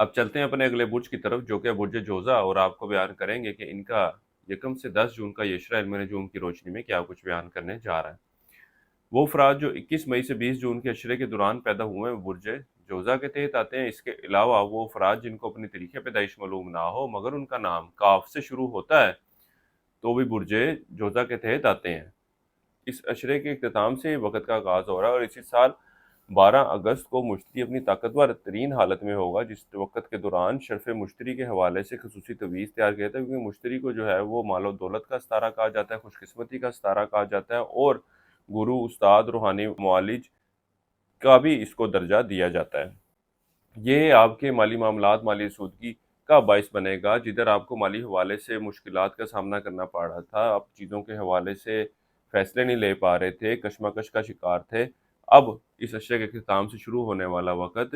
अब चलते हैं अपने अगले बुर्ज की तरफ, जो कि बुर्ज जोज़ा, और आपको बयान करेंगे कि इनका 1 से 10 जून का इशरा इल्म नजूम की रोशनी में क्या कुछ बयान करने जा रहा है। वो अफराद जो 21 मई से 20 जून के अशरे के दौरान पैदा हुए हैं, वो बुर्ज जोज़ा के तहत आते हैं। इसके अलावा वो अफराद जिनको अपनी तरीके पैदाइश मालूम ना हो मगर उनका नाम काफ से शुरू होता है, तो भी बुर्ज जोज़ा के तहत आते हैं। इस अशरे के इख्तिताम से वक़्त का आगाज़ हो रहा है और इसी साल 12 अगस्त को मुश्तरी अपनी ताकतवर तरीन हालत में होगा, जिस वक़्त के दौरान शर्फ़ मुश्तरी के हवाले से ख़ुसूसी तवीज़ तैयार किया था, क्योंकि मुश्तरी को जो है वो मालो दौलत का सितारा कहा जाता है, खुशकिस्मती का सितारा कहा जाता है, और गुरु, उस्ताद, रूहानी मुआलिज का भी इसको दर्जा दिया जाता है। ये आपके माली मामलात, माली सूदगी का बाइस बनेगा। जिधर आपको माली हवाले से मुश्किलात का सामना करना पड़ रहा था, आप चीज़ों के हवाले से फ़ैसले नहीं ले पा रहे थे, कशमकश का शिकार थे, अब इस अशरे के इख्तिताम से शुरू होने वाला वक़्त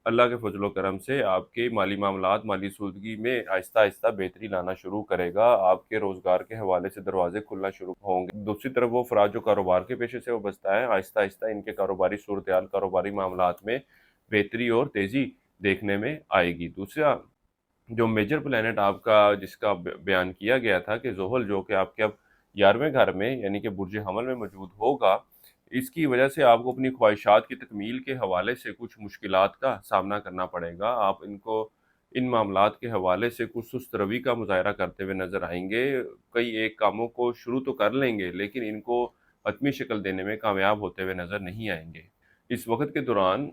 अल्लाह के फ़ज़ल व करम से आपके माली मामलात, माली सूदगी में आहिस्ता-आहिस्ता बेहतरी लाना शुरू करेगा। आपके रोज़गार के हवाले से दरवाज़े खुलना शुरू होंगे। दूसरी तरफ वो अफ़राद जो कारोबार के पेशे से वाबस्ता है, आहिस्ता-आहिस्ता इनके कारोबारी सूरत-ए-हाल, कारोबारी मामलात में बेहतरी और तेज़ी देखने में आएगी। दूसरा जो मेजर प्लैनेट आपका जिसका बयान किया गया था कि ज़ुहल, जो कि आपके अब 11वें घर में यानी कि बुर्ज हमल में मौजूद होगा, इसकी वजह से आपको अपनी ख्वाहिशात की तकमील के हवाले से कुछ मुश्किलात का सामना करना पड़ेगा। आप इन मामलात के हवाले से कुछ सुस्त रवि का मुज़ाहरा करते हुए नज़र आएँगे। कई एक कामों को शुरू तो कर लेंगे, लेकिन इनको हतमी शक्ल देने में कामयाब होते हुए नज़र नहीं आएँगे। इस वक़्त के दौरान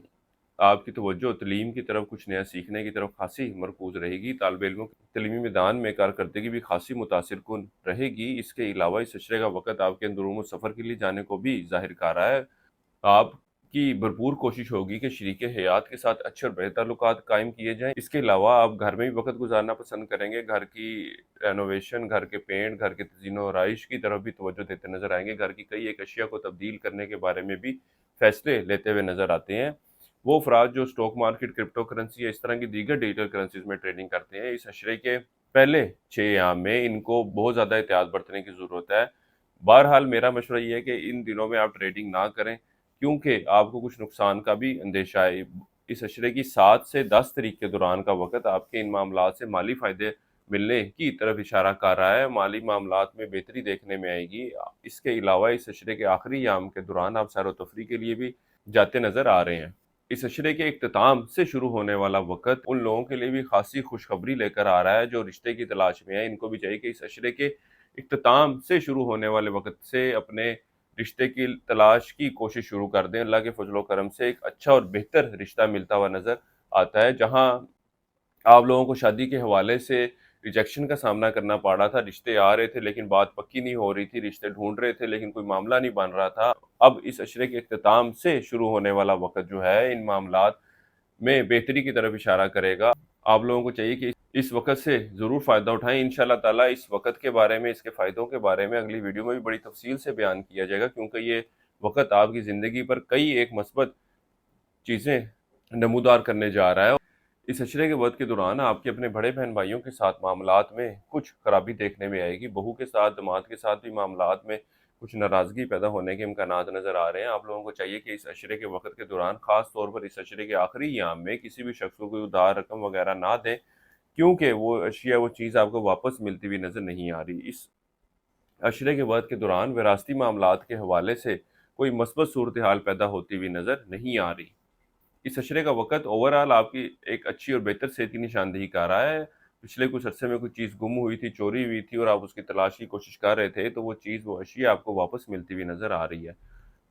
आपकी तवज्जो तलीम की तरफ, कुछ नया सीखने की तरफ खासी मरकूज़ रहेगी। तालिब इल्मों की तलीमी मैदान में कारकर्दगी भी खासी मुतासिर कुन रहेगी। इसके अलावा इस अशरे का वक़्त आपके अंदरूम सफ़र के लिए जाने को भी ज़ाहिर कर रहा है। आपकी भरपूर कोशिश होगी कि शरीके हयात के साथ अच्छे और बेहतर ताल्लुकात कायम किए जाएँ। इसके अलावा आप घर में भी वक़्त गुज़ारना पसंद करेंगे। घर की रेनोवेशन, घर के पेंट, घर के तज़ीन-ओ-आराइश की तरफ भी तवज्जो देते नज़र आएँगे। घर की कई एक अशिया को तब्दील करने के बारे में भी फ़ैसले लेते हुए नज़र आते हैं। वो अफराद जो स्टॉक मार्केट, क्रिप्टो करेंसी या इस तरह की दीगर डिजिटल करेंसीज़ में ट्रेडिंग करते हैं, इस अशरे के पहले 6 अय्याम में इनको बहुत ज़्यादा एहतियात बरतने की ज़रूरत है। बहरहाल मेरा मशवरा ये है कि इन दिनों में आप ट्रेडिंग ना करें, क्योंकि आपको कुछ नुकसान का भी अंदेशा है। इस अशरे की 7 से 10 तारीख के दौरान का वक़्त आपके इन मामलात से माली फ़ायदे मिलने की तरफ इशारा कर रहा है। माली मामलात में बेहतरी देखने में आएगी। इसके अलावा इस अशरे के आखिरी अय्याम के दौरान आप सैर व तफरीह के लिए भी जाते नज़र आ रहे हैं। इस अशरे के इख्तिताम से शुरू होने वाला वक़्त उन लोगों के लिए भी ख़ासी खुशखबरी लेकर आ रहा है जो रिश्ते की तलाश में है। इनको भी चाहिए कि इस अशरे के इख्तिताम से शुरू होने वाले वक़्त से अपने रिश्ते की तलाश की कोशिश शुरू कर दें। अल्लाह के फ़ज़ल व करम से एक अच्छा और बेहतर रिश्ता मिलता हुआ नज़र आता है, जहाँ आप लोगों को शादी के हवाले से रिजेक्शन का सामना करना पड़ रहा था। रिश्ते आ रहे थे लेकिन बात पक्की नहीं हो रही थी, रिश्ते ढूँढ रहे थे लेकिन कोई मामला नहीं बन रहा था। अब इस अशरे के इख्तिताम से शुरू होने वाला वक़्त जो है, इन मामलात में बेहतरी की तरफ इशारा करेगा। आप लोगों को चाहिए कि इस वक़्त से ज़रूर फ़ायदा उठाएँ। इंशाअल्लाह ताला इस वक़्त के बारे में, इसके फ़ायदों के बारे में अगली वीडियो में भी बड़ी तफ़सील से बयान किया जाएगा, क्योंकि ये वक़्त आपकी ज़िंदगी पर कई एक मस्बत चीज़ें नमूदार करने जा रहा है। इस अशरे के वक़्त के दौरान आपके अपने बड़े बहन-भाइयों के साथ मामलात में कुछ खराबी देखने में आएगी। बहू के साथ, दामाद के साथ भी मामलात में कुछ नाराज़गी पैदा होने के इम्कानात नज़र आ रहे हैं। आप लोगों को चाहिए कि इस अशरे के वक़्त के दौरान, ख़ास तौर पर इस अशरे के आखिरी अय्याम में, किसी भी शख़्स को कोई उधार रकम वग़ैरह ना दें, क्योंकि वो अशिया, वो चीज़ आपको वापस मिलती हुई नज़र नहीं आ रही। इस अशरे के वक़्त के दौरान विरासती मामलात के हवाले से कोई मस्बत सूरत-ए-हाल पैदा होती हुई नज़र नहीं आ रही। इस अशरे का वक़्त ओवरऑल आपकी एक अच्छी और बेहतर सेहत की निशानदेही कर रहा है। पिछले कुछ अरसे में कोई चीज़ गुम हुई थी, चोरी हुई थी और आप उसकी तलाश की कोशिश कर रहे थे, तो वो चीज़, वो अशिया आपको वापस मिलती हुई नज़र आ रही है।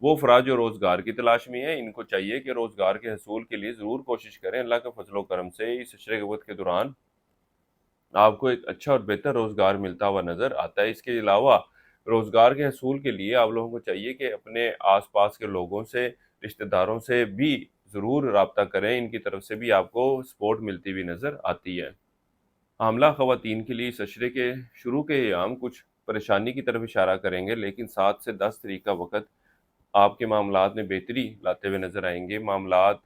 वो अफ़राद जो रोज़गार की तलाश में हैं, इनको चाहिए कि रोज़गार के हसूल के लिए ज़रूर कोशिश करें। अल्लाह के फ़ज़ल व करम से इस अशरे के वक़्त के दौरान आपको एक अच्छा और बेहतर रोज़गार मिलता हुआ नज़र आता है। इसके अलावा रोज़गार के हसूल के लिए आप लोगों को चाहिए कि अपने आस-पास के लोगों से, रिश्तेदारों से भी ज़रूर राब्ता करें। इनकी तरफ से भी आपको सपोर्ट मिलती हुई नज़र आती है। हामला ख़वातीन के लिए इस अशरे के शुरू के अय्याम कुछ परेशानी की तरफ इशारा करेंगे, लेकिन 7 से 10 तारीख का वक़्त आपके मामलात में बेहतरी लाते हुए नज़र आएँगे। मामलात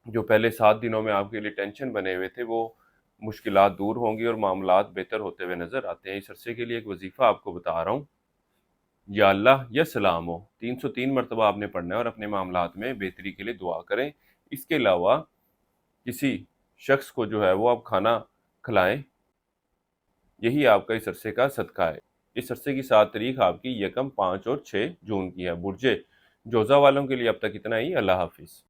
जो पहले 7 दिनों में आपके लिए टेंशन बने हुए थे, वो मुश्किलात दूर होंगी और मामलात बेहतर होते हुए नज़र आते हैं। इस अरसे के लिए एक वज़ीफ़ा आपको बता रहा हूँ। या अल्लाह या सलाम हो, 303 मरतबा आपने पढ़ना है और अपने मामलात में बेहतरी के लिए दुआ करें। इसके अलावा किसी شخص کو جو ہے وہ آپ کھانا کھلائیں، یہی آپ کا اس عرصے کا صدقہ ہے۔ اس عرصے کی 7 تاریخ آپ کی 1، 5 اور 6 جون کی ہے۔ برج جوزہ والوں کے لیے اب تک اتنا ہی۔ اللہ حافظ۔